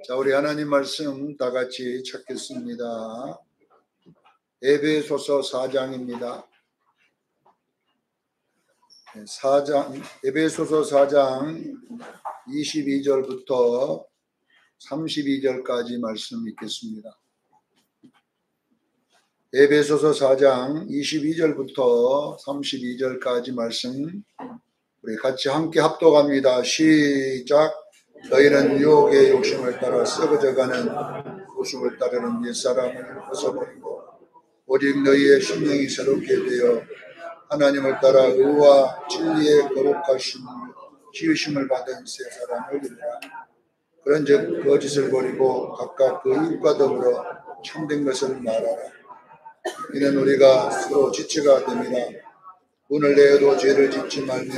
자, 우리 하나님 말씀 다 같이 찾겠습니다. 에베소서 4장입니다. 에베소서 4장 22절부터 32절까지 말씀 읽겠습니다. 에베소서 4장 22절부터 32절까지 말씀 우리 같이 함께 합독합니다. 시작. 너희는 유혹의 욕심을 따라 썩어져가는 구속을 따르는 옛사람을 벗어버리고 오직 너희의 심령이 새롭게 되어 하나님을 따라 의와 진리의 거룩하신 지으심을 받은 새 사람을 이루라. 그런즉 거짓을 버리고 각각 그 이웃과 더불어 참된 것을 말하라. 이는 우리가 서로 지체가 됨이라. 운을 내어도 죄를 짓지 말며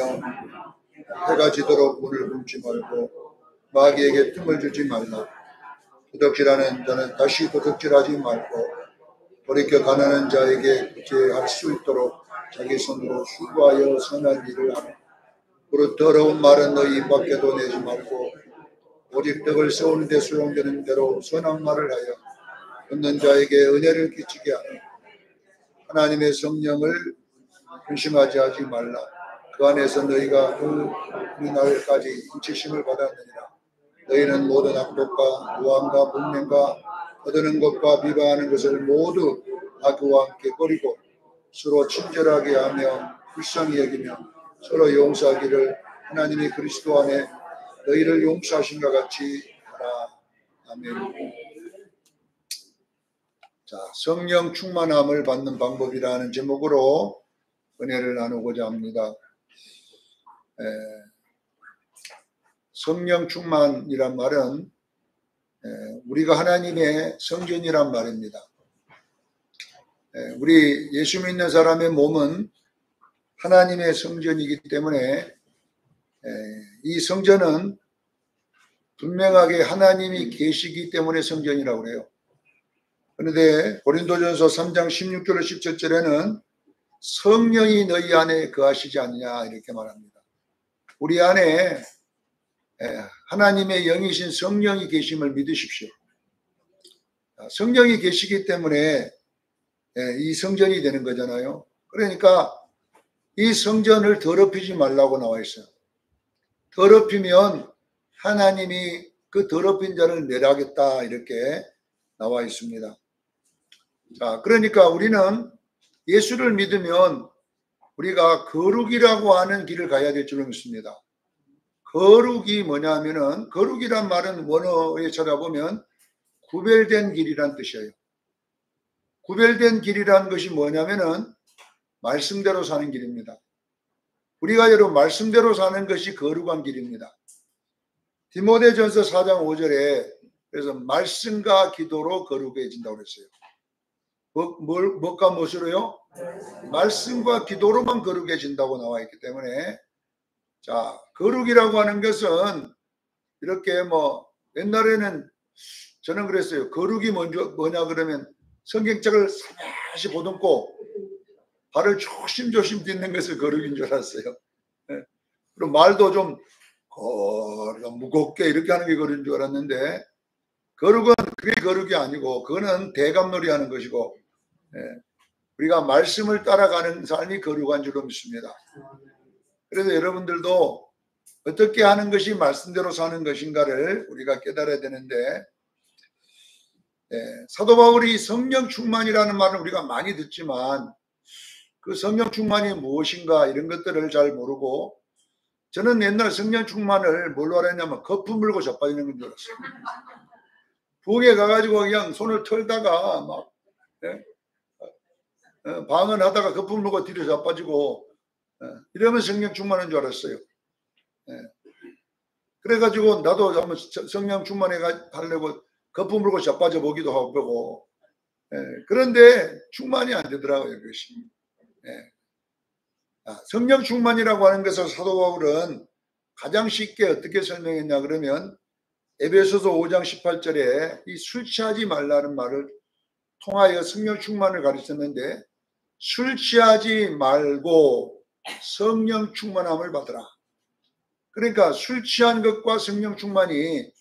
해가 지도록 운을 굶지 말고 마귀에게 틈을 주지 말라. 도둑질하는 자는 다시 도둑질하지 말고 돌이켜 가난한 자에게 구제할 수 있도록 자기 손으로 수고하여 선한 일을 하라. 그리고 더러운 말은 너희 입 밖에도 내지 말고 오직 덕을 세우는 데 소용되는 대로 선한 말을 하여 듣는 자에게 은혜를 끼치게 하라. 하나님의 성령을 근심하지 하지 말라. 그 안에서 너희가 그 날까지 인치심을 받았느니라. 너희는 모든 악독과 무함과 분명과 거드는 것과 비방하는 것을 모두 악과 함께 버리고 서로 친절하게 하며 불쌍히 여기며 서로 용서하기를 하나님이 그리스도 안에 너희를 용서하신 것 같이 하라. 아멘. 자, 성령 충만함을 받는 방법이라는 제목으로 은혜를 나누고자 합니다. 성령 충만이란 말은 우리가 하나님의 성전이란 말입니다. 우리 예수 믿는 사람의 몸은 하나님의 성전이기 때문에 이 성전은 분명하게 하나님이 계시기 때문에 성전이라고 그래요. 그런데 고린도전서 3장 16절 17절에는 성령이 너희 안에 거하시지 않냐 이렇게 말합니다. 우리 안에 하나님의 영이신 성령이 계심을 믿으십시오. 성령이 계시기 때문에 이 성전이 되는 거잖아요. 그러니까 이 성전을 더럽히지 말라고 나와 있어요. 더럽히면 하나님이 그 더럽힌 자를 멸하겠다 이렇게 나와 있습니다. 자, 그러니까 우리는 예수를 믿으면 우리가 거룩이라고 하는 길을 가야 될 줄로 믿습니다. 거룩이 뭐냐면은 거룩이란 말은 원어에 찾아보면 구별된 길이란 뜻이에요. 구별된 길이란 것이 뭐냐면은 말씀대로 사는 길입니다. 우리가 여러분 말씀대로 사는 것이 거룩한 길입니다. 디모데전서 4장 5절에 그래서 말씀과 기도로 거룩해진다고 그랬어요. 뭐가 무엇으로요? 말씀과 기도로만 거룩해진다고 나와 있기 때문에 자, 거룩이라고 하는 것은 이렇게 옛날에는 저는 그랬어요. 거룩이 뭐냐 그러면 성경책을 살며시 보듬고 발을 조심조심 딛는 것을 거룩인 줄 알았어요. 그리고 말도 좀 무겁게 이렇게 하는 게 거룩인 줄 알았는데 거룩은 그게 거룩이 아니고 그거는 대감놀이 하는 것이고 우리가 말씀을 따라가는 삶이 거룩한 줄로 믿습니다. 그래서 여러분들도 어떻게 하는 것이 말씀대로 사는 것인가를 우리가 깨달아야 되는데 사도 바울이 성령 충만이라는 말을 우리가 많이 듣지만 그 성령 충만이 무엇인가 이런 것들을 잘 모르고 저는 옛날 성령 충만을 뭘로 알았냐면 거품 물고 자빠지는 건 줄 알았어요. 부엌에 가가지고 그냥 손을 털다가 막 방언하다가 거품 물고 뒤로 자빠지고 이러면 성령 충만한 줄 알았어요. 그래가지고 나도 한번 성령 충만해 하려고 거품 물고 자빠져 보기도 하고 그런데 충만이 안 되더라고요. 그것이. 성령 충만이라고 하는 것을 사도 바울은 가장 쉽게 어떻게 설명했냐 그러면 에베소서 5장 18절에 이 술 취하지 말라는 말을 통하여 성령 충만을 가르쳤는데 술 취하지 말고 성령 충만함을 받으라. 그러니까 술 취한 것과 성령 충만이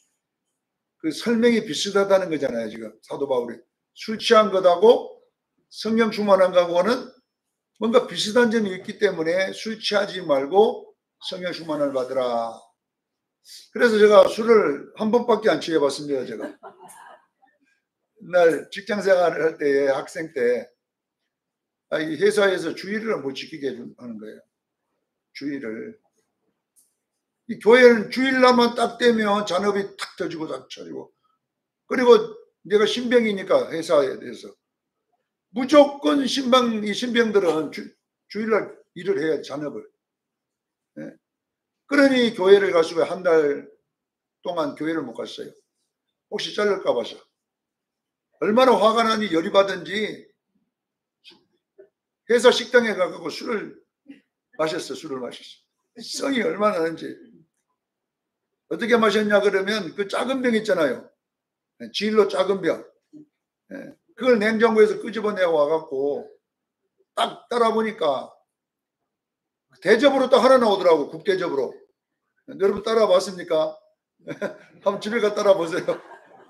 그 설명이 비슷하다는 거잖아요. 지금 사도 바울이 술 취한 것하고 성령 충만한 것하고는 뭔가 비슷한 점이 있기 때문에 술 취하지 말고 성령 충만을 받으라. 그래서 제가 술을 한 번밖에 안 취해봤습니다. 제가 옛날 직장 생활을 할 때, 학생 때 이 회사에서 주의를 못 지키게 하는 거예요. 주의를. 이 교회는 주일날만 딱 되면 잔업이 탁 터지고 탁 쳐지고, 그리고 내가 신병이니까 회사에 대해서 무조건 이 신병들은 주일날 일을 해야 잔업을. 네. 그러니 교회를 가시고 한 달 동안 교회를 못 갔어요. 혹시 잘릴까 봐서. 얼마나 화가 나니 열이 받은지 회사 식당에 가고 술을 마셨어. 성이 얼마나 나는지. 어떻게 마셨냐 그러면 그 작은 병 있잖아요. 진로 작은 병. 그걸 냉장고에서 끄집어내 와갖고 딱 따라 보니까 대접으로 딱 하나 나오더라고. 국대접으로. 여러분 따라 봤습니까? 한번 집에 가 따라 보세요.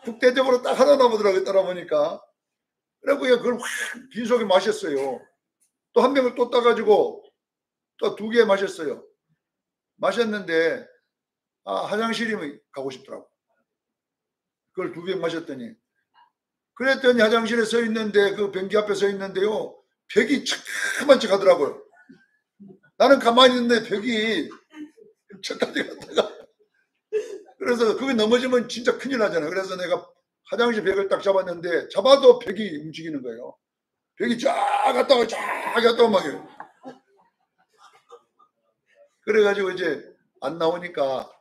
국대접으로 딱 하나 나오더라고요. 따라 보니까. 그래갖고 그걸 확 빈속에 마셨어요. 또 한 병을 또 따가지고 또 2개 마셨어요. 마셨는데 화장실이 가고 싶더라고. 그걸 2병 마셨더니. 그랬더니 화장실에 서 있는데 그 변기 앞에 서 있는데요. 벽이 자꾸만 가더라고요. 나는 가만히 있는데 벽이 저까지 갔다가. 그래서 그게 넘어지면 진짜 큰일 나잖아요. 그래서 내가 화장실 벽을 딱 잡았는데 잡아도 벽이 움직이는 거예요. 벽이 쫙 갔다가 막 그래가지고 이제 안 나오니까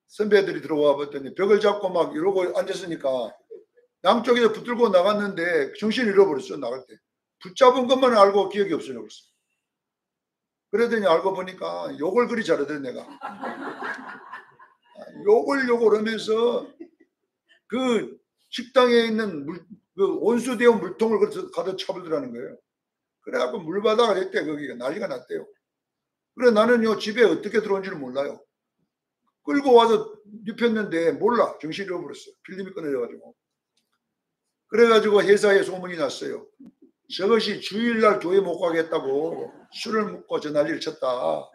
선배들이 들어와 봤더니 벽을 잡고 막 이러고 앉았으니까 양쪽에서 붙들고 나갔는데 정신을 잃어버렸어. 나갈 때 붙잡은 것만 알고 기억이 없어졌어. 그러더니 알고 보니까 욕을 그리 잘하더니 내가 욕을 하면서 그 식당에 있는 그 온수대용 물통을 가득 차버리더라는 거예요. 그래갖고 물바다가 됐대. 거기가 난리가 났대요. 그래 나는요 집에 어떻게 들어온지를 몰라요. 끌고 와서 눕혔는데 몰라. 정신이 잃어버렸어. 필름이 끊어져가지고. 그래가지고 회사에 소문이 났어요. 저것이 주일날 교회 못 가겠다고 술을 먹고 저 난리를 쳤다.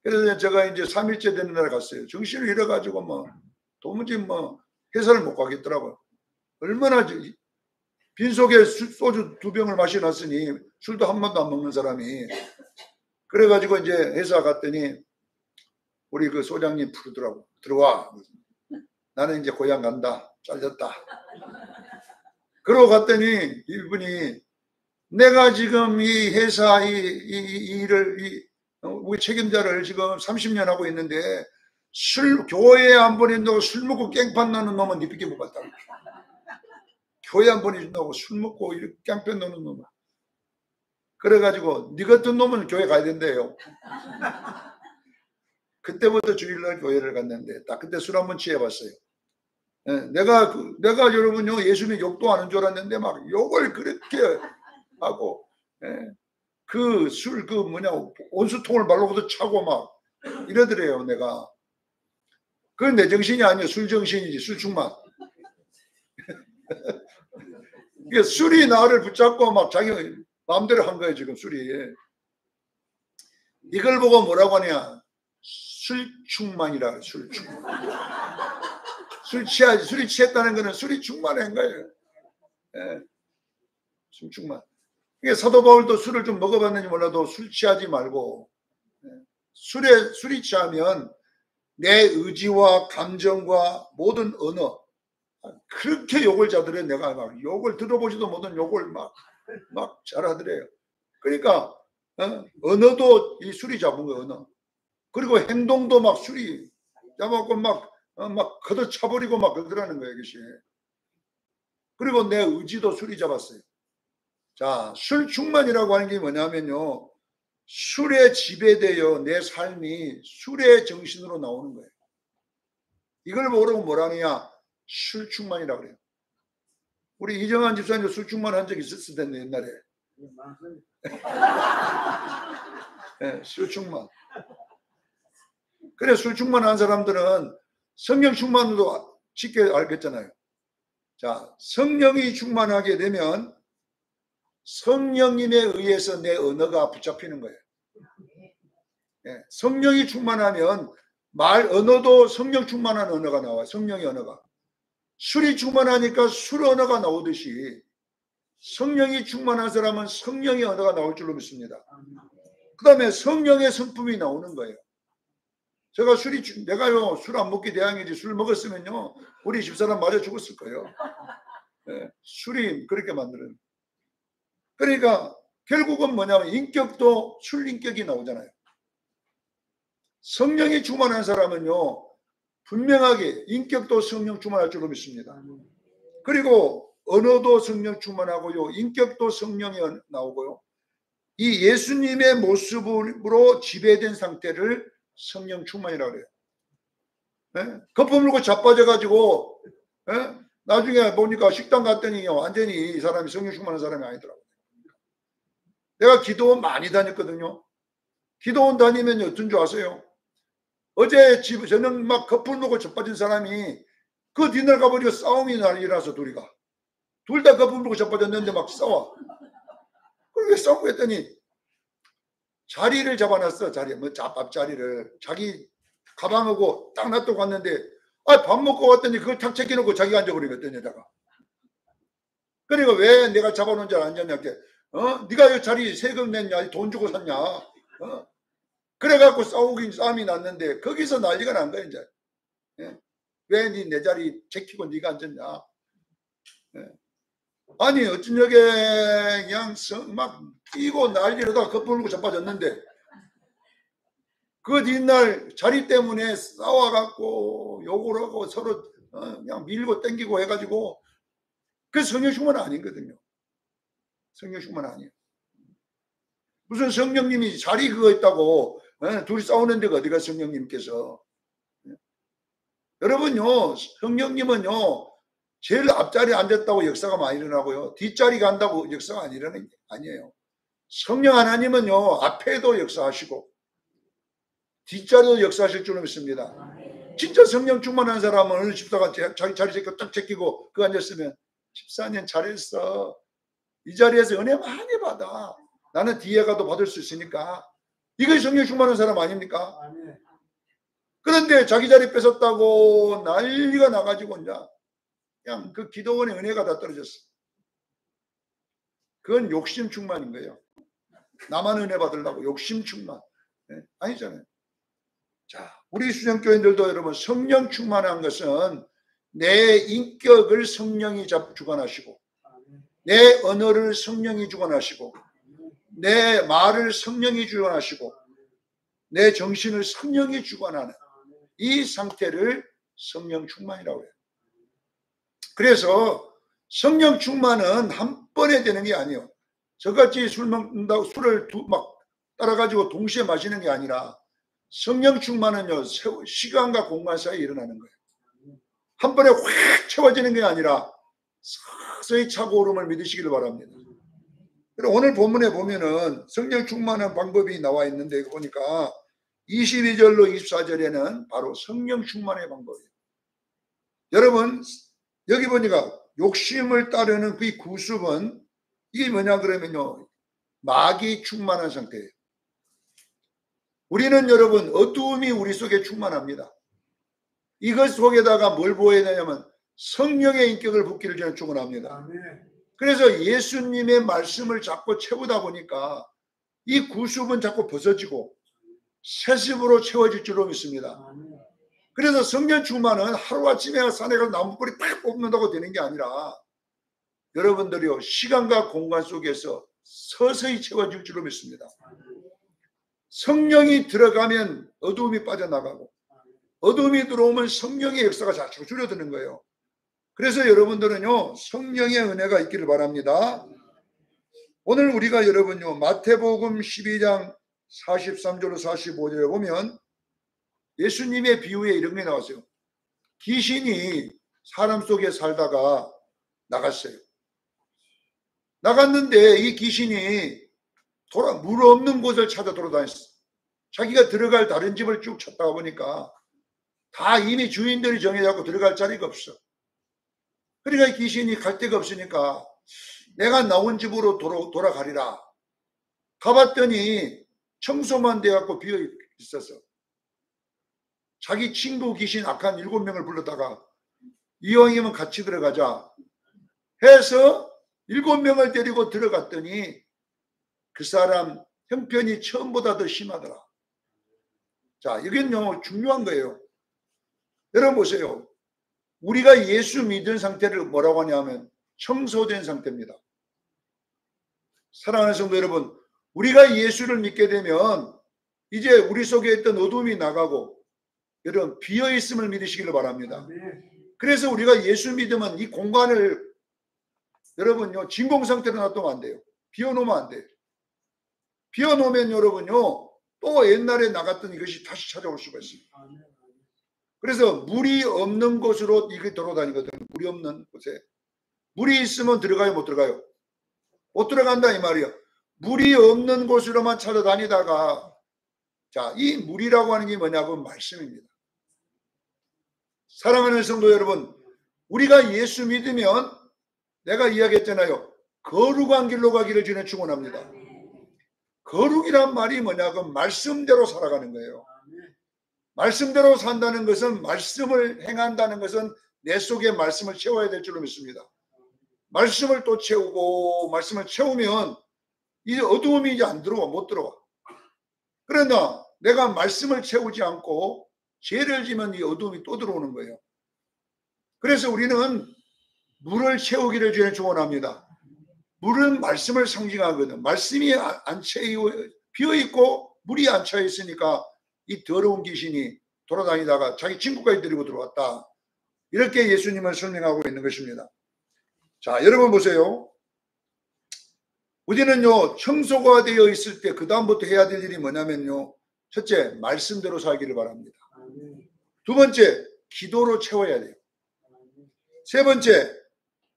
그래서 제가 이제 3일째 되는 날 갔어요. 정신을 잃어가지고 도무지 회사를 못 가겠더라고요. 얼마나 빈속에 소주 2병을 마셔놨으니 술도 한 번도 안 먹는 사람이. 그래가지고 이제 회사 갔더니 우리 그 소장님 부르더라고. 들어와. 나는 이제 고향 간다. 잘렸다. 그러고 갔더니 이분이 내가 지금 이 회사 이 일을 우리 책임자를 지금 30년 하고 있는데 교회에 한 번 있는다고 술 먹고 깽판 나는 놈은 네 삐게 못 봤다. 교회 한 번 있는다고 술 먹고 이렇게 깽판 노는 놈은. 그래가지고 네 같은 놈은 교회 가야 된대요. 그때부터 주일날 교회를 갔는데 딱 그때 술 한번 취해봤어요. 내가 여러분요 예수님 욕도 안 하는 줄 알았는데 막 욕을 그렇게 하고 그 술 온수통을 말로부터 차고 막 이러더래요. 내가 그건 내 정신이 아니에요. 술 정신이지. 술 충만. 이게 술이 나를 붙잡고 막 자기 마음대로 한 거예요. 지금 술이. 이걸 보고 뭐라고 하냐. 술 충만이라. 술 충만. 술이 취했다는 거는 술이 충만한 거예요. 술 충만. 이게 사도 바울도 술을 좀 먹어봤는지 몰라도 술 취하지 말고 술이 취하면 내 의지와 감정과 모든 언어 그렇게 욕을 자더래. 내가 막 욕을 들어보지도 못한 욕을 막 잘하더래요. 그러니까 언어도 이 술이 잡은 거예요. 언어. 그리고 행동도 막 술이 잡았고 막 걷어차버리고 막 그러더라는 거예요. 이것이. 그리고 내 의지도 술이 잡았어요. 자, 술 충만이라고 하는 게 뭐냐면요. 술에 지배되어 내 삶이 술의 정신으로 나오는 거예요. 이걸 모르고 뭐라느냐. 술 충만이라고 그래요. 우리 이정환 집사님 술 충만한 적이 있었을 텐데 옛날에. 네, 술 충만. 그래 술 충만한 사람들은 성령 충만도 쉽게 알겠잖아요. 자, 성령이 충만하게 되면 성령님에 의해서 내 언어가 붙잡히는 거예요. 예, 성령이 충만하면 언어도 성령 충만한 언어가 나와요. 성령의 언어가. 술이 충만하니까 술 언어가 나오듯이 성령이 충만한 사람은 성령의 언어가 나올 줄로 믿습니다. 그 다음에 성령의 성품이 나오는 거예요. 제가 내가요, 술 안 먹기 대항이지 술 먹었으면요, 우리 집사람 맞아 죽었을 거예요. 네, 술이 그렇게 만드는. 그러니까 결국은 뭐냐면 인격도 술 인격이 나오잖아요. 성령이 충만한 사람은요, 분명하게 인격도 성령 충만할 줄로 믿습니다. 그리고 언어도 성령 충만하고요, 인격도 성령이 나오고요. 이 예수님의 모습으로 지배된 상태를 성령 충만이라고 그래요. 네? 거품 물고 자빠져가지고, 네? 나중에 보니까 식당 갔더니 완전히 이 사람이 성령 충만한 사람이 아니더라고요. 내가 기도원 많이 다녔거든요. 기도원 다니면 어떤 줄 아세요? 어제 저녁 막 거품 물고 자빠진 사람이 그 뒷날 가보니까 싸움이 일어나서 둘 다 거품 물고 자빠졌는데 막 싸워. 그렇게 싸우고 했더니 자리를 잡아놨어. 앞자리를. 자기 가방하고 딱 놔두고 갔는데, 밥 먹고 왔더니 그걸 탁 챙겨놓고 자기가 앉아버리거든, 여자가. 그러니까 왜 내가 잡아놓은 줄 앉았냐, 네가 이 자리 세금 냈냐, 돈 주고 샀냐, 그래갖고 싸움이 났는데, 거기서 난리가 난 거야, 이제. 예? 왜 내 자리 제키고 네가 앉았냐. 예? 아니, 어쩐 적에 그냥 막 뛰고 난리로다가 거품 물고 자빠졌는데, 그 뒷날 자리 때문에 싸워갖고 욕을 하고 서로 그냥 밀고 땡기고 해가지고, 그 성령 충만 아니거든요. 성령 충만 아니에요. 무슨 성령님이 자리 그거 있다고 둘이 싸우는 데가 어디가 성령님께서. 여러분요, 성령님은요, 제일 앞자리에 앉았다고 역사가 많이 일어나고요, 뒷자리 간다고 역사가 안 일어나는 게 아니에요. 성령 하나님은요, 앞에도 역사하시고 뒷자리도 역사하실 줄로 믿습니다. 진짜 성령 충만한 사람은 어느 집사가 자기 자리 딱 제끼고 그 앉았으면, 집사님 잘했어. 이 자리에서 은혜 많이 받아. 나는 뒤에 가도 받을 수 있으니까. 이것이 성령 충만한 사람 아닙니까? 그런데 자기 자리 뺏었다고 난리가 나가지고 이제 그냥 그 기도원의 은혜가 다 떨어졌어. 그건 욕심 충만인 거예요. 나만 은혜 받으려고 욕심 충만. 네? 아니잖아요. 자, 우리 수정교인들도 여러분, 성령 충만한 것은 내 인격을 성령이 주관하시고, 내 언어를 성령이 주관하시고, 내 말을 성령이 주관하시고, 내 정신을 성령이 주관하는 이 상태를 성령 충만이라고 해요. 그래서 성령 충만은 한 번에 되는 게 아니에요. 저같이 술 먹는다고 술을 막 따라가지고 동시에 마시는 게 아니라, 성령 충만은요, 시간과 공간 사이에 일어나는 거예요. 한 번에 확 채워지는 게 아니라 서서히 차고 오름을 믿으시기를 바랍니다. 그리고 오늘 본문에 보면은 성령 충만한 방법이 나와 있는데, 보니까 22절로 24절에는 바로 성령 충만의 방법이에요. 여러분, 여기 보니까 욕심을 따르는 그 구습은 이게 뭐냐 그러면요, 마귀 충만한 상태예요. 우리는 여러분, 어두움이 우리 속에 충만합니다. 이것 속에다가 뭘 부어야 되냐면 성령의 인격을 붓기를 저는 축원합니다. 그래서 예수님의 말씀을 자꾸 채우다 보니까 이 구습은 자꾸 벗어지고 새습으로 채워질 줄로 믿습니다. 그래서 성령 충만은 하루아침에 산에 가서 나무뿌리 팍 뽑는다고 되는 게 아니라, 여러분들이요, 시간과 공간 속에서 서서히 채워질 줄로 믿습니다. 성령이 들어가면 어두움이 빠져나가고, 어두움이 들어오면 성령의 역사가 자꾸 줄어드는 거예요. 그래서 여러분들은요, 성령의 은혜가 있기를 바랍니다. 오늘 우리가 여러분요, 마태복음 12장 43절로 45절에 보면 예수님의 비유에 이런 게 나왔어요. 귀신이 사람 속에 살다가 나갔어요. 나갔는데 이 귀신이 물 없는 곳을 찾아 돌아다녔어. 자기가 들어갈 다른 집을 쭉 찾다가 보니까 다 이미 주인들이 정해갖고 들어갈 자리가 없어. 그러니까 귀신이 갈 데가 없으니까 내가 나온 집으로 돌아가리라. 가봤더니 청소만 돼갖고 비어 있어서 자기 친구 귀신 악한 7명을 불렀다가 이왕이면 같이 들어가자 해서 7명을 데리고 들어갔더니 그 사람 형편이 처음보다 더 심하더라. 자, 이건요 중요한 거예요. 여러분 보세요. 우리가 예수 믿은 상태를 뭐라고 하냐면 청소된 상태입니다. 사랑하는 성도 여러분, 우리가 예수를 믿게 되면 이제 우리 속에 있던 어둠이 나가고 여러분 비어있음을 믿으시기를 바랍니다. 그래서 우리가 예수 믿으면 이 공간을 여러분요 진공 상태로 놔두면 안 돼요. 비워놓으면 안 돼요. 비워놓으면 여러분요 또 옛날에 나갔던 이것이 다시 찾아올 수가 있습니다. 그래서 물이 없는 곳으로 이게 돌아다니거든요. 물이 없는 곳에. 물이 있으면 들어가요, 못 들어가요? 못 들어간다 이 말이에요. 물이 없는 곳으로만 찾아다니다가 자, 이 물이라고 하는 게 뭐냐면 말씀입니다. 사랑하는 성도 여러분, 우리가 예수 믿으면 내가 이야기했잖아요. 거룩한 길로 가기를 주님 축원합니다. 거룩이란 말이 뭐냐면 말씀대로 살아가는 거예요. 말씀대로 산다는 것은 말씀을 행한다는 것은 내 속에 말씀을 채워야 될 줄로 믿습니다. 말씀을 또 채우고 말씀을 채우면 이 어두움이 이제 안 들어와, 못 들어와. 그러나 내가 말씀을 채우지 않고 죄를 지면 이 어두움이 또 들어오는 거예요. 그래서 우리는 물을 채우기를 주님 축원합니다. 물은 말씀을 상징하거든. 말씀이 안 채워 비어있고 물이 안 차여 있으니까 이 더러운 귀신이 돌아다니다가 자기 친구까지 데리고 들어왔다. 이렇게 예수님을 설명하고 있는 것입니다. 자, 여러분 보세요. 우리는요 청소가 되어 있을 때 그 다음부터 해야 될 일이 뭐냐면요, 첫째 말씀대로 살기를 바랍니다. 두 번째 기도로 채워야 돼요. 세 번째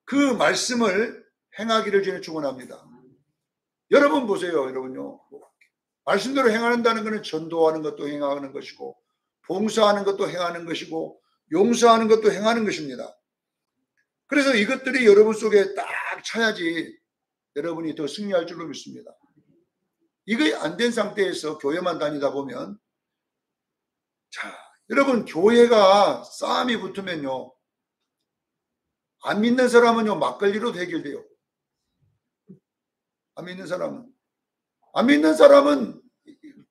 그 말씀을 행하기를 주님 축원합니다. 여러분 보세요. 여러분요 말씀대로 행한다는 것은 전도하는 것도 행하는 것이고 봉사하는 것도 행하는 것이고 용서하는 것도 행하는 것입니다. 그래서 이것들이 여러분 속에 딱 차야지 여러분이 더 승리할 줄로 믿습니다. 이게 안 된 상태에서 교회만 다니다 보면 자, 여러분 교회가 싸움이 붙으면요 안 믿는 사람은요 막걸리로 해결돼요. 안 믿는 사람은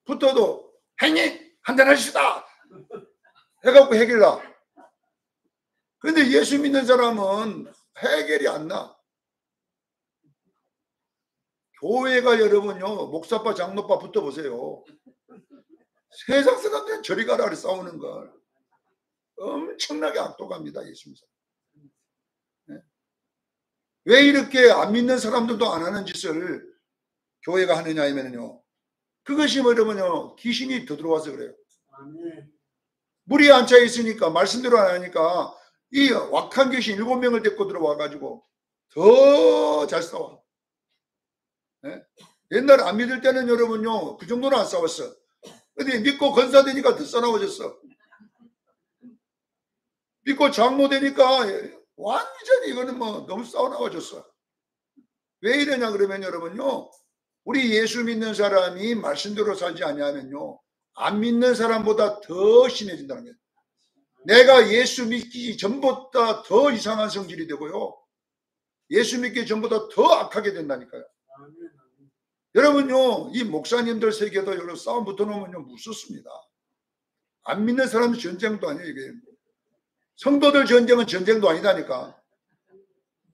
붙어도 행님 한잔 하시다 해갖고 해결나. 그런데 예수 믿는 사람은 해결이 안 나. 교회가 여러분요 목사빠 장로빠 붙어보세요. 세상 사람들은 저리 가라 그래 싸우는 걸 엄청나게 악독합니다. 예수 믿는 사람. 네? 왜 이렇게 안 믿는 사람들도 안 하는 짓을 교회가 하느냐 하면요 그것이 뭐냐면요 귀신이 더 들어와서 그래요. 물이 안 차 있으니까 말씀대로 안 하니까 이 wak한 귀신 7명을 데리고 들어와 가지고 더 잘 싸워. 네? 옛날에 안 믿을 때는 여러분요 그 정도는 안 싸웠어. 근데 믿고 건사되니까 더 싸나워졌어. 믿고 장로 되니까 완전히 이거는 뭐 너무 싸워나워졌어. 왜 이러냐 그러면 여러분요 우리 예수 믿는 사람이 말씀대로 살지 아니하면요 안 믿는 사람보다 더 심해진다는 거예요. 내가 예수 믿기 전보다 더 이상한 성질이 되고요 예수 믿기 전보다 더 악하게 된다니까요. 여러분요 이 목사님들 세계도 여러 싸움 붙어놓으면요 무섭습니다. 안 믿는 사람은 전쟁도 아니에요. 이게 성도들 전쟁은 전쟁도 아니다니까.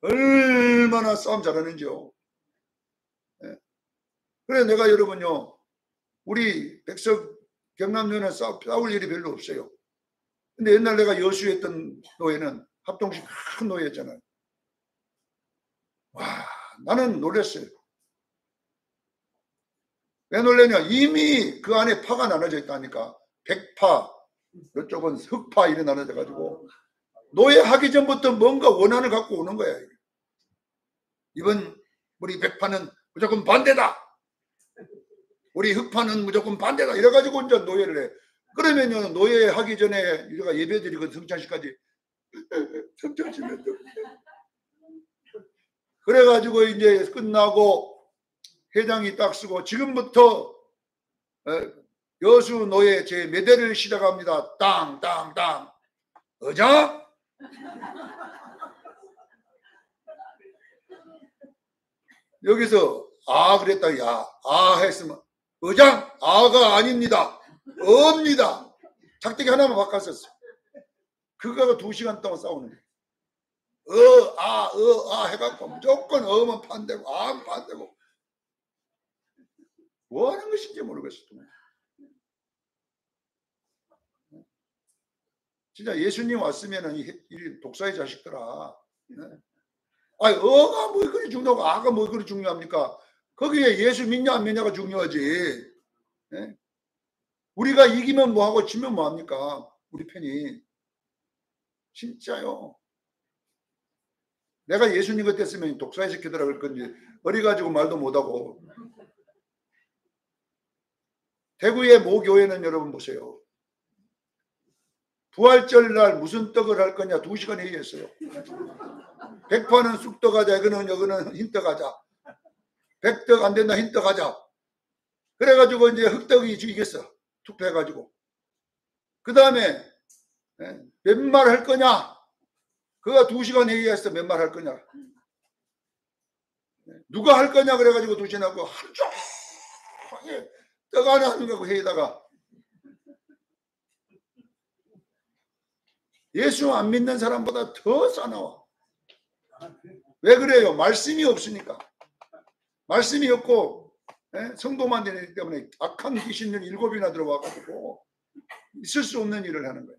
얼마나 싸움 잘하는지요. 네. 그래서 내가 여러분요 우리 백석 경남도는 싸울 일이 별로 없어요. 근데 옛날 내가 여수했던 노예는 합동식 큰 노예였잖아요. 와 나는 놀랐어요. 왜 놀랐냐? 이미 그 안에 파가 나눠져 있다니까. 백파, 이쪽은 흑파 이래 나눠져 가지고 노예하기 전부터 뭔가 원한을 갖고 오는 거야. 이번 우리 백파는 무조건 반대다. 우리 흑파는 무조건 반대다. 이래가지고 이제 노예를 해. 그러면요, 노예하기 전에 우리가 예배드리고 성찬식까지 성찬식면 그래가지고 이제 끝나고 회장이 딱 쓰고 지금부터 여수 노예 제 매대를 시작합니다. 땅땅땅 의장 여기서 그랬다. 했으면 의장 아가 아닙니다. 어입니다. 작대기 하나만 바꿨었어. 그거가 2시간 동안 싸우는 거예요. 해갖고 무조건 어면 반대고 아면 반대고 뭐 하는 것인지 모르겠어. 진짜 예수님 왔으면은 이 독사의 자식들아. 어가 뭐 그리 중요하고 아가 뭐 그리 중요합니까? 거기에 예수 믿냐 안 믿냐가 중요하지. 우리가 이기면 뭐하고 지면 뭐합니까? 우리 편이. 진짜요. 내가 예수님 같았으면 독사의 새끼들아 그럴 건지 어리가지고 말도 못하고. 대구의 모 교회는 여러분 보세요. 부활절 날 무슨 떡을 할 거냐 2시간 회의했어요. 백파는 쑥떡 하자. 여기는 흰떡 하자. 백떡 안 된다 흰떡 하자. 그래가지고 이제 흑떡이 이겼어. 투표해가지고. 그 다음에 몇 말 할 거냐. 그가 2시간 회의했어. 몇 말 할 거냐. 누가 할 거냐 그래가지고 2시간 하고 하루 종일 떡 하나 하는 거고 회의다가 예수 안 믿는 사람보다 더 싸나와. 왜 그래요? 말씀이 없으니까. 말씀이 없고 성도만 되기 때문에 악한 귀신들 7이나 들어와가지고 있을 수 없는 일을 하는 거예요.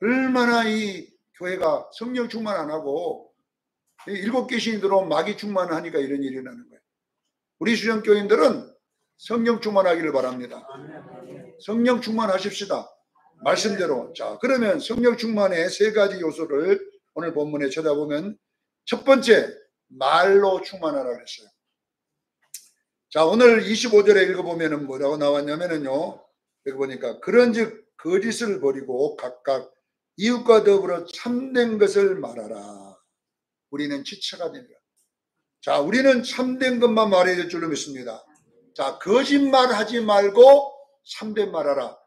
얼마나 이 교회가 성령 충만 안 하고 7 귀신이 들어오면 마귀 충만하니까 이런 일이 일어나는 거예요. 우리 수정교인들은 성령 충만하기를 바랍니다. 성령 충만하십시다. 말씀대로. 자, 그러면 성령 충만의 3가지 요소를 오늘 본문에 쳐다보면 첫 번째, 말로 충만하라고 했어요. 자, 오늘 25절에 읽어보면 뭐라고 나왔냐면요. 여기 보니까 그런즉 거짓을 버리고 각각 이웃과 더불어 참된 것을 말하라. 우리는 지체가 됩니다. 자, 우리는 참된 것만 말해야 될 줄로 믿습니다. 자, 거짓말 하지 말고 참된 말하라.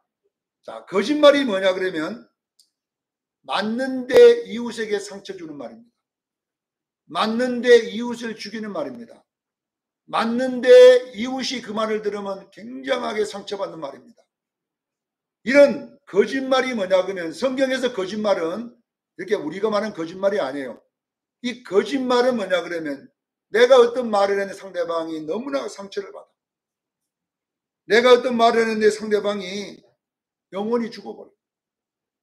자, 거짓말이 뭐냐 그러면 맞는데 이웃에게 상처 주는 말입니다. 맞는데 이웃을 죽이는 말입니다. 맞는데 이웃이 그 말을 들으면 굉장하게 상처받는 말입니다. 이런 거짓말이 뭐냐 그러면 성경에서 거짓말은 이렇게 우리가 말하는 거짓말이 아니에요. 이 거짓말은 뭐냐 그러면 내가 어떤 말을 했는데 상대방이 너무나 상처를 받아. 내가 어떤 말을 했는데 상대방이 영원히 죽어버려.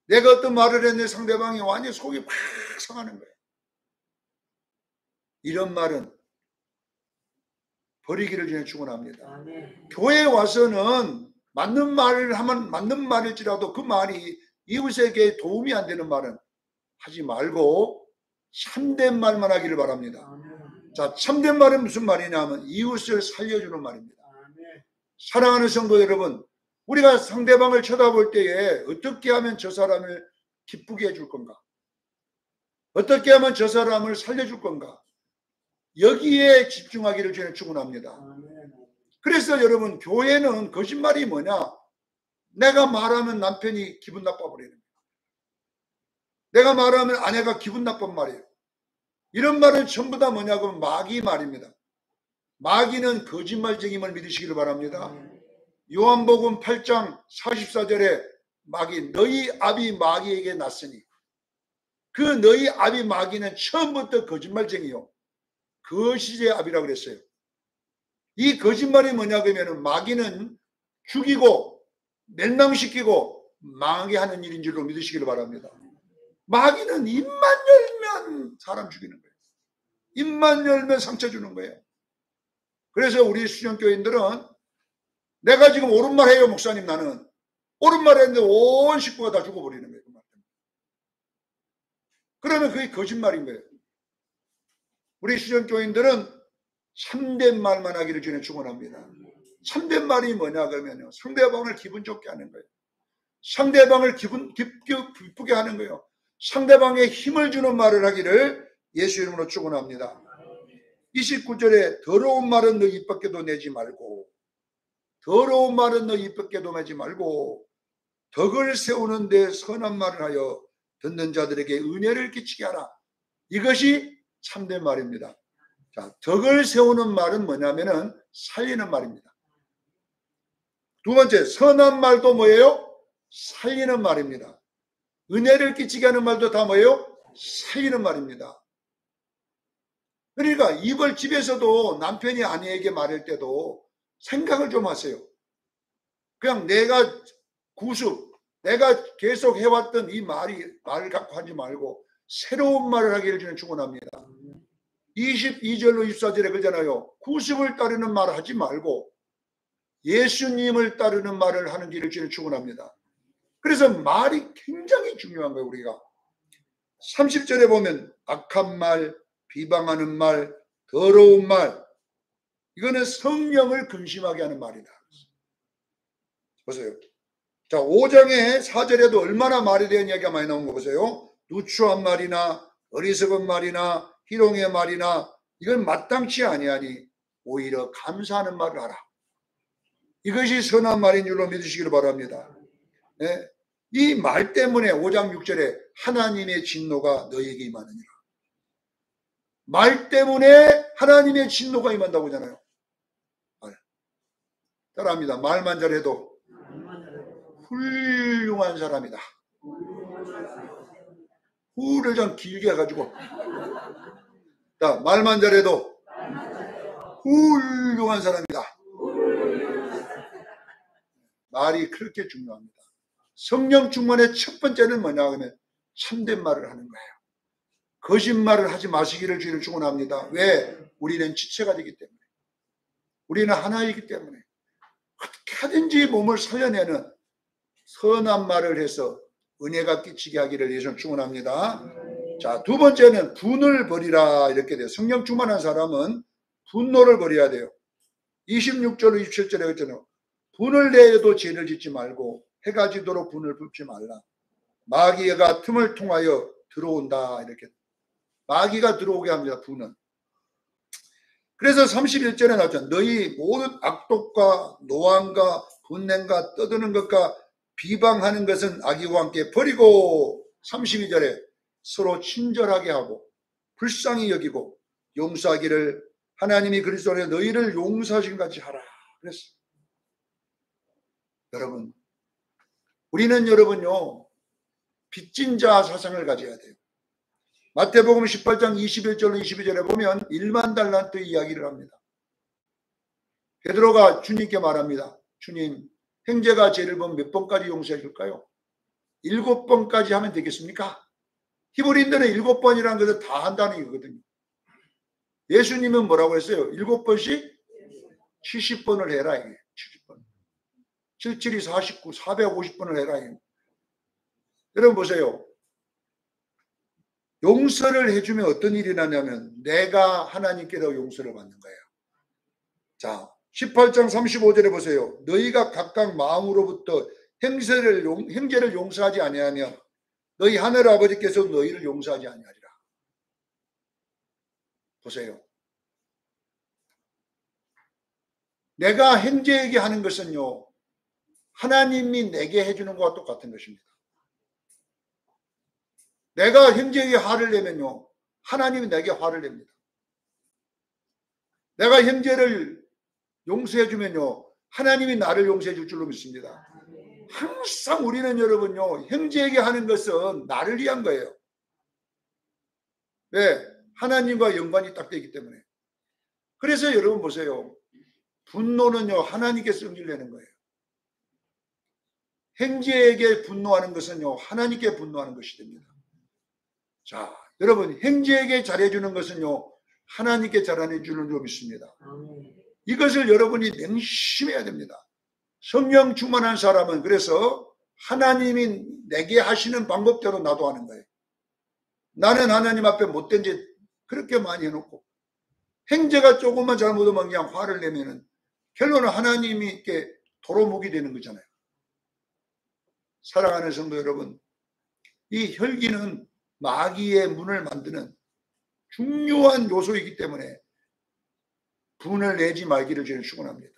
내가 어떤 말을 했는데 상대방이 완전히 속이 팍 상하는 거예요. 이런 말은 버리기를 전에 축원합니다. 교회에 와서는 맞는 말을 하면 맞는 말일지라도 그 말이 이웃에게 도움이 안 되는 말은 하지 말고 참된 말만 하기를 바랍니다. 자, 참된 말은 무슨 말이냐 하면 이웃을 살려주는 말입니다. 사랑하는 성도 여러분, 우리가 상대방을 쳐다볼 때에 어떻게 하면 저 사람을 기쁘게 해줄 건가? 어떻게 하면 저 사람을 살려줄 건가? 여기에 집중하기를 저는 축원합니다. 그래서 여러분, 교회는 거짓말이 뭐냐? 내가 말하면 남편이 기분 나빠버리는 거예요. 내가 말하면 아내가 기분 나쁜 말이에요. 이런 말은 전부 다 뭐냐고 하면 마귀 말입니다. 마귀는 거짓말쟁임을 믿으시기를 바랍니다. 요한복음 8장 44절에 마귀 너희 아비 마귀에게 났으니 그 너희 아비 마귀는 처음부터 거짓말쟁이요. 거짓의 아비라고 그랬어요. 이 거짓말이 뭐냐 그러면 마귀는 죽이고 멸망시키고 망하게 하는 일인 줄로 믿으시기를 바랍니다. 마귀는 입만 열면 사람 죽이는 거예요. 입만 열면 상처 주는 거예요. 그래서 우리 수련교인들은 내가 지금 옳은 말 해요 목사님. 나는 옳은 말 했는데 온 식구가 다 죽어버리는 거예요. 그러면 그게 거짓말인 거예요. 우리 수련교인들은 참된 말만 하기를 전에 축원합니다. 참된 말이 뭐냐 그러면요, 상대방을 기분 좋게 하는 거예요. 상대방을 기쁘게 하는 거예요. 상대방에 힘을 주는 말을 하기를 예수 이름으로 축원합니다. 29절에 더러운 말은 너 입 밖에도 내지 말고, 더러운 말은 너 입 밖에도 내지 말고 덕을 세우는 데 선한 말을 하여 듣는 자들에게 은혜를 끼치게 하라. 이것이 참된 말입니다. 자, 덕을 세우는 말은 뭐냐면은 살리는 말입니다. 두 번째, 선한 말도 뭐예요? 살리는 말입니다. 은혜를 끼치게 하는 말도 다 뭐예요? 살리는 말입니다. 그러니까 이걸 집에서도 남편이 아내에게 말할 때도 생각을 좀 하세요. 그냥 내가 내가 계속 해왔던 이 말을 갖고 하지 말고 새로운 말을 하기를 저는 축원합니다. 22절로 24절에 그러잖아요. 구습을 따르는 말을 하지 말고 예수님을 따르는 말을 하는 길을 저는 축원합니다. 그래서 말이 굉장히 중요한 거예요. 우리가 30절에 보면 악한 말, 비방하는 말, 더러운 말, 이거는 성령을 근심하게 하는 말이다. 보세요. 자, 5장의 4절에도 얼마나 말에 대한 이야기가 많이 나온 거 보세요. 누추한 말이나 어리석은 말이나 희롱의 말이나 이건 마땅치 아니하니 오히려 감사하는 말을 하라. 이것이 선한 말인 줄로 믿으시기를 바랍니다. 네? 이 말 때문에 5장 6절에 하나님의 진노가 너에게 임하느니라. 말 때문에 하나님의 진노가 임한다고 하잖아요. 따라합니다. 말만 잘해도 훌륭한 사람이다. 후를 좀 길게 해가지고, 자, 말만 잘해도 훌륭한 사람이다. 말이 그렇게 중요합니다. 성령 충만의 첫 번째는 뭐냐 하면 참된 말을 하는 거예요. 거짓말을 하지 마시기를 주의를 축원합니다. 왜? 우리는 지체가 되기 때문에, 우리는 하나이기 때문에 어떻게 하든지 몸을 살려내는 선한 말을 해서 은혜가 끼치게 하기를 예수 축원합니다. 자, 두 번째는 분을 버리라 이렇게 돼요. 성령 충만한 사람은 분노를 버려야 돼요. 26절로 27절에 그랬잖아요. 분을 내어도 죄를 짓지 말고 해가 지도록 분을 붓지 말라. 마귀가 틈을 통하여 들어온다. 이렇게 마귀가 들어오게 합니다. 분은. 그래서 31절에 나왔잖아요. 너희 모든 악독과 노함과 분냄과 떠드는 것과 비방하는 것은 악의와 함께 버리고, 32절에 서로 친절하게 하고 불쌍히 여기고 용서하기를 하나님이 그리스도 안에 너희를 용서하신 같이 하라. 그랬어요. 여러분, 우리는 여러분요, 빚진 자 사상을 가져야 돼요. 마태복음 18장 21절로 22절에 보면 1만 달란트 이야기를 합니다. 베드로가 주님께 말합니다. 주님, 형제가 죄를 보면 몇 번까지 용서해 줄까요? 7번까지 하면 되겠습니까? 히브리인들은 7번이라는 것을 다 한다는 얘기거든요. 예수님은 뭐라고 했어요? 7번씩 70번을 해라. 이게 70번. 77이 49, 450번을 해라. 이게. 여러분 보세요. 용서를 해주면 어떤 일이 나냐면 내가 하나님께로 용서를 받는 거예요. 자, 18장 35절에 보세요. 너희가 각각 마음으로부터 형제를 용서하지 아니하며 너희 하늘 아버지께서 너희를 용서하지 아니하리라. 보세요. 내가 형제에게 하는 것은요, 하나님이 내게 해주는 것과 똑같은 것입니다. 내가 형제에게 화를 내면요, 하나님이 내게 화를 냅니다. 내가 형제를 용서해주면요, 하나님이 나를 용서해 줄 줄로 믿습니다. 항상 우리는 여러분요, 형제에게 하는 것은 나를 위한 거예요. 왜? 하나님과 연관이 딱 되기 때문에. 그래서 여러분 보세요. 분노는요, 하나님께서 응기를 내는 거예요. 형제에게 분노하는 것은요, 하나님께 분노하는 것이 됩니다. 자, 여러분, 형제에게 잘해주는 것은요, 하나님께 잘해주는 줄 믿습니다. 이것을 여러분이 냉심해야 됩니다. 성령 충만한 사람은 그래서 하나님이 내게 하시는 방법대로 나도 하는 거예요. 나는 하나님 앞에 못된 짓 그렇게 많이 해놓고 형제가 조금만 잘못하면 그냥 화를 내면은 결론은 하나님이 이렇게 도로목이 되는 거잖아요. 사랑하는 성도 여러분, 이 혈기는 마귀의 문을 만드는 중요한 요소이기 때문에 분을 내지 말기를 저는 축원합니다.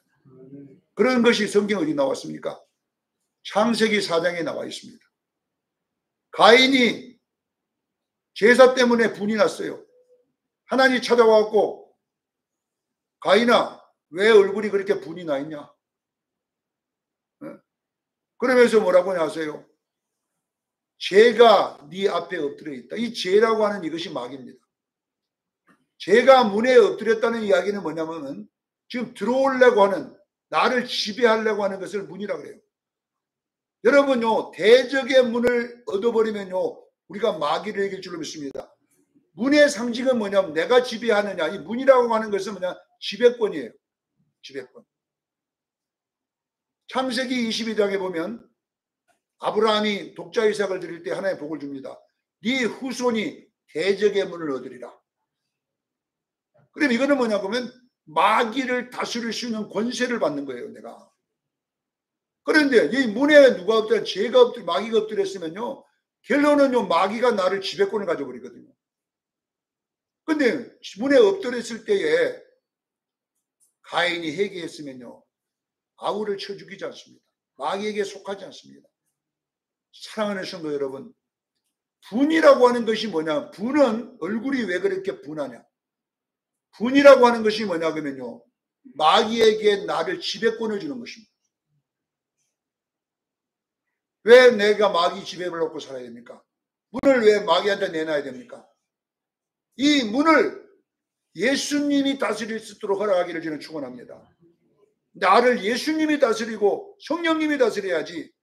그런 것이 성경 어디 나왔습니까? 창세기 4장에 나와 있습니다. 가인이 제사 때문에 분이 났어요. 하나님이 찾아와갖고 가인아, 왜 얼굴이 그렇게 분이 나 있냐? 그러면서 뭐라고 하세요? 죄가 네 앞에 엎드려 있다. 이 죄라고 하는 이것이 마귀입니다. 죄가 문에 엎드렸다는 이야기는 뭐냐면은 지금 들어오려고 하는, 나를 지배하려고 하는 것을 문이라고 그래요. 여러분요, 대적의 문을 얻어버리면요, 우리가 마귀를 이길 줄로 믿습니다. 문의 상징은 뭐냐면 내가 지배하느냐, 이 문이라고 하는 것은 뭐냐, 지배권이에요. 지배권. 창세기 22장에 보면 아브라함이 독자 이삭을 드릴 때 하나의 복을 줍니다. 네 후손이 대적의 문을 얻으리라. 그럼 이거는 뭐냐 그러면 마귀를 다스릴 수 있는 권세를 받는 거예요, 내가. 그런데 이 문에 누가 엎드려, 죄가 엎드려, 마귀가 엎드렸으면요, 결론은요, 마귀가 나를 지배권을 가져버리거든요. 근데 문에 엎드렸을 때에 가인이 회개했으면요, 아우를 쳐 죽이지 않습니다. 마귀에게 속하지 않습니다. 사랑하는 성도 여러분, 분이라고 하는 것이 뭐냐? 분은 얼굴이 왜 그렇게 분하냐? 분이라고 하는 것이 뭐냐 그러면요, 마귀에게 나를 지배권을 주는 것입니다. 왜 내가 마귀 지배를 놓고 살아야 됩니까? 문을 왜 마귀한테 내놔야 됩니까? 이 문을 예수님이 다스릴 수 있도록 허락하기를 저는 축원합니다. 나를 예수님이 다스리고 성령님이 다스려야지,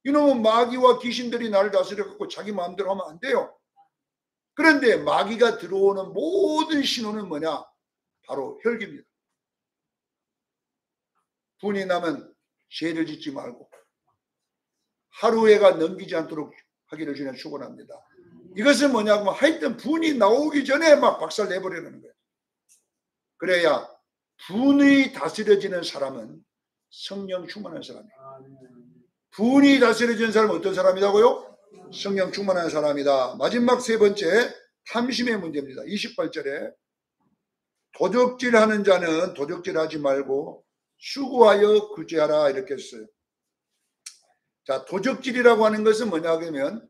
이놈은 마귀와 귀신들이 나를 다스려갖고 자기 마음대로 하면 안 돼요. 그런데 마귀가 들어오는 모든 신호는 뭐냐? 바로 혈기입니다. 분이 나면 죄를 짓지 말고 하루해가 넘기지 않도록 하기를 저는 축원합니다. 이것은 뭐냐고 하여튼 분이 나오기 전에 막 박살 내버리는 거예요. 그래야 분이 다스려지는 사람은 성령 충만한 사람이에요. 분이 다스려지는 사람은 어떤 사람이라고요? 성령 충만한 사람이다. 마지막 세 번째, 탐심의 문제입니다. 28절에 도적질하는 자는 도적질하지 말고 수고하여 구제하라 이렇게 했어요. 자, 도적질이라고 하는 것은 뭐냐 그러면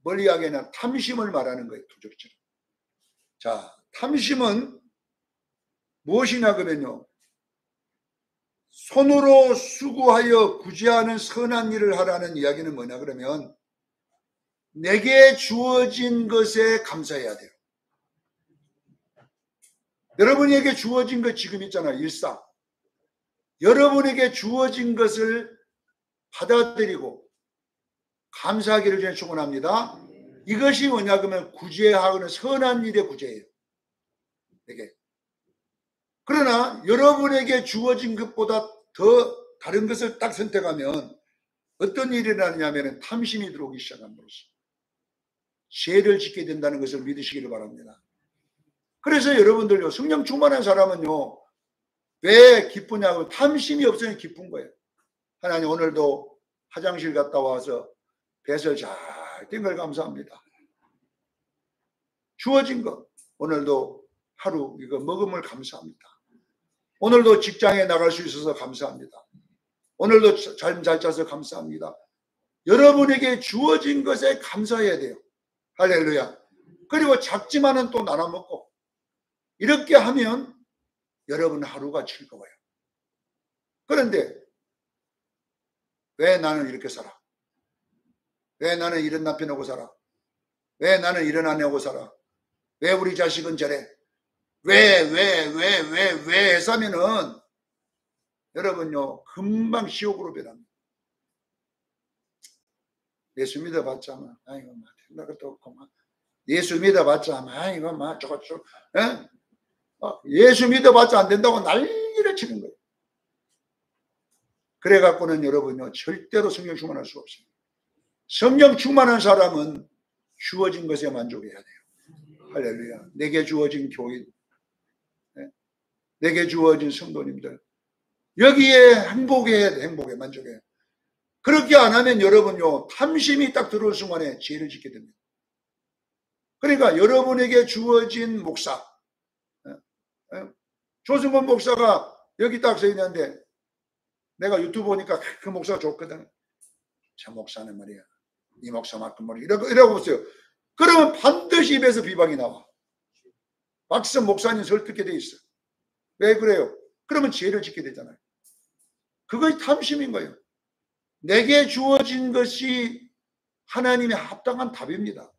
멀리하게는 탐심을 말하는 거예요. 도적질. 자, 탐심은 무엇이냐 그러면요, 손으로 수고하여 구제하는 선한 일을 하라는 이야기는 뭐냐 그러면 내게 주어진 것에 감사해야 돼요. 여러분에게 주어진 것 지금 있잖아요. 일상. 여러분에게 주어진 것을 받아들이고 감사하기를 저는 축원합니다. 이것이 뭐냐 그러면 구제하는 선한 일의 구제예요. 이게. 그러나 여러분에게 주어진 것보다 더 다른 것을 딱 선택하면 어떤 일이 일어나냐면 탐심이 들어오기 시작함으로써 죄를 짓게 된다는 것을 믿으시기를 바랍니다. 그래서 여러분들요, 성령 충만한 사람은요, 왜 기쁘냐고, 탐심이 없으면 기쁜 거예요. 하나님, 오늘도 화장실 갔다 와서 배설 잘 된 걸 감사합니다. 주어진 것, 오늘도 하루 이거 먹음을 감사합니다. 오늘도 직장에 나갈 수 있어서 감사합니다. 오늘도 잠 잘 자서 감사합니다. 여러분에게 주어진 것에 감사해야 돼요. 할렐루야. 그리고 작지만은 또 나눠 먹고 이렇게 하면 여러분 하루가 즐거워요. 그런데 왜 나는 이렇게 살아? 왜 나는 이런 남편하고 살아? 왜 나는 이런 아내하고 살아? 왜 우리 자식은 저래? 왜 해서면은 여러분요, 금방 지옥으로 변합니다. 예수 믿어봤자, 아이고, 나 것도 없고, 예수 믿어봤자, 아이고, 저거, 예수 믿어봤자 안 된다고 난리를 치는 거예요. 그래갖고는 여러분요, 절대로 성령 충만할 수가 없습니다. 성령 충만한 사람은 주어진 것에 만족해야 돼요. 할렐루야. 내게 주어진 교인, 내게 주어진 성도님들, 여기에 행복해, 행복해, 만족해. 그렇게 안 하면 여러분요, 탐심이 딱 들어올 순간에 죄를 짓게 됩니다. 그러니까 여러분에게 주어진 목사, 조승건 목사가 여기 딱 서 있는데 내가 유튜브 보니까 그 목사가 좋거든. 저 목사는 말이야, 이 목사만큼 말이야, 이러고 보세요. 그러면 반드시 입에서 비방이 나와. 박선 목사님 설득게 돼 있어. 왜 그래요? 그러면 죄를 짓게 되잖아요. 그것이 탐심인 거예요. 내게 주어진 것이 하나님의 합당한 답입니다.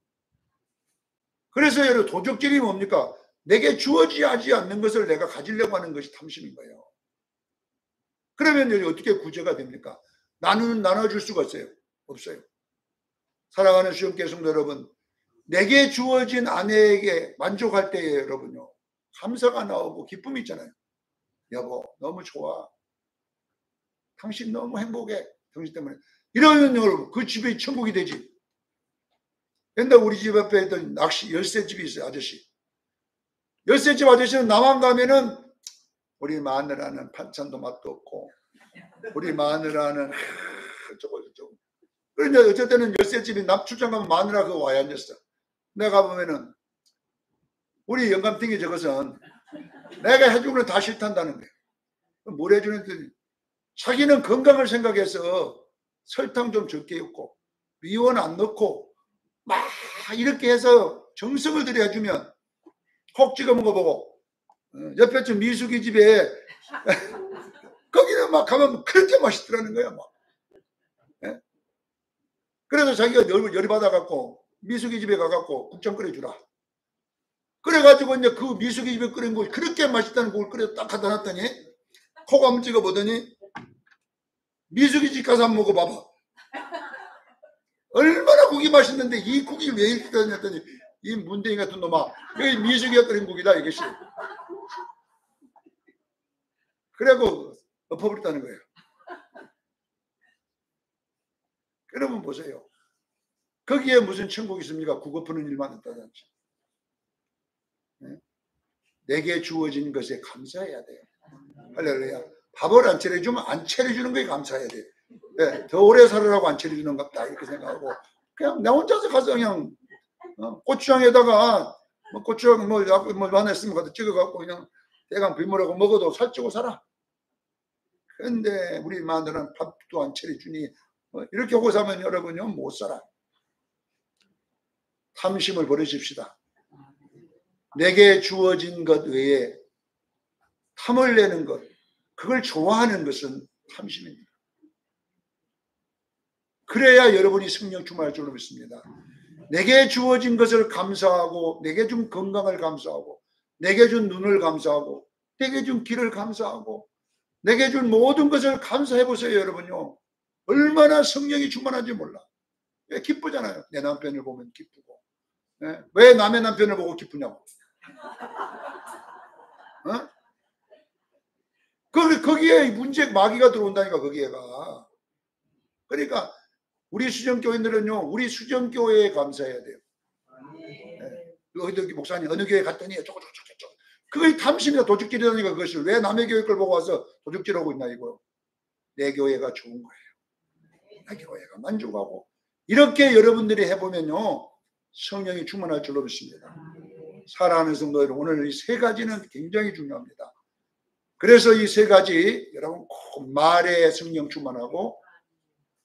그래서 여러분, 도적질이 뭡니까? 내게 주어지지 않는 것을 내가 가지려고 하는 것이 탐심인 거예요. 그러면 어떻게 구제가 됩니까? 나눠줄 수가 있어요? 없어요. 사랑하는 수영계 성도 여러분, 내게 주어진 아내에게 만족할 때에 여러분요, 감사가 나오고 기쁨이 있잖아요. 여보, 너무 좋아. 당신 너무 행복해. 당신 때문에. 이러면 여러분, 그 집이 천국이 되지. 옛날 우리 집 앞에 있던 낚시 열쇠집이 있어요, 아저씨. 열쇠집 아저씨는 나만 가면은 우리 마누라는 반찬도 맛도 없고, 우리 마누라는 저거. 그런데 어쩔 때는 열쇠집이 남 출장 가면 마누라 그거 와야 앉았어. 내가 보면은 우리 영감탱이 저것은 내가 해주는 건 다 싫단다는 거예요. 뭘 해주는지 자기는 건강을 생각해서 설탕 좀 적게 넣고 미원 안 넣고 막 이렇게 해서 정성을 들여 해주면 콕 찍어 먹어보고, 옆에 좀 미숙이 집에 거기는 막 가면 그렇게 맛있더라는 거야 막. 그래서 자기가 열이 받아갖고 미숙이 집에 가갖고 국장 끓여주라. 그래가지고 이제 그 미숙이 집에 끓인 거 그렇게 맛있다는 국을 끓여 딱 갖다 놨더니 콕 한번 찍어보더니 미숙이 집 가서 한번 먹어봐봐. 얼마나 국이 맛있는데 이 국이 왜 이렇게 끓였더니 이 문댕이 같은 놈아, 여기 미숙이가 끓인 국이다 이것이. 그래고 엎어버렸다는 거예요. 여러분 보세요. 거기에 무슨 천국이 있습니까? 국 엎는 일만 했다든지. 내게 주어진 것에 감사해야 돼요. 할렐루야. 밥을 안 차려주면 안 차려주는 거에 감사해야 돼요. 네, 더 오래 살으라고 안 차려주는 것 같다 이렇게 생각하고 그냥 나 혼자서 가서 그냥 고추장에다가 고추장 뭐 하나 있으면 가서 찍어갖고 그냥 대강 비물하고 먹어도 살찌고 살아. 그런데 우리 마누라는 밥도 안 차려주니 이렇게 하고 사면 여러분요 못 살아. 탐심을 버리십시다. 내게 주어진 것 외에 탐을 내는 것, 그걸 좋아하는 것은 탐심입니다. 그래야 여러분이 성령 충만할 줄로 믿습니다. 내게 주어진 것을 감사하고, 내게 준 건강을 감사하고, 내게 준 눈을 감사하고, 내게 준 길을 감사하고, 내게 준 모든 것을 감사해 보세요, 여러분요. 얼마나 성령이 충만한지 몰라. 왜 기쁘잖아요. 내 남편을 보면 기쁘고. 왜 남의 남편을 보고 기쁘냐고. 거기에 문제 마귀가 들어온다니까, 거기에가. 그러니까 우리 수정교인들은요, 우리 수정교회에 감사해야 돼요. 어디 목사님 어느 교회 갔더니 저거. 그게 탐심이다, 도둑질이라니까. 그것이 왜 남의 교회 걸 보고 와서 도둑질하고 있나 이거요. 내 교회가 좋은 거예요. 내 교회가 만족하고. 이렇게 여러분들이 해보면요, 성령이 충만할 줄로 믿습니다. 사랑하는 성도 여러분, 오늘 이 세 가지는 굉장히 중요합니다. 그래서 이 세 가지 여러분 꼭 말에 성령 충만하고,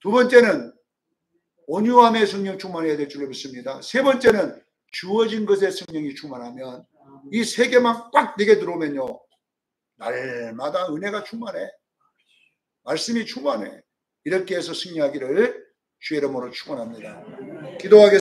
두 번째는 온유함에 성령 충만해야 될 줄로 믿습니다. 세 번째는 주어진 것에 성령이 충만하면, 이 세 개만 꽉 내게 들어오면요, 날마다 은혜가 충만해. 말씀이 충만해. 이렇게 해서 승리하기를 주의 이름으로 축원합니다. 기도하겠습니다.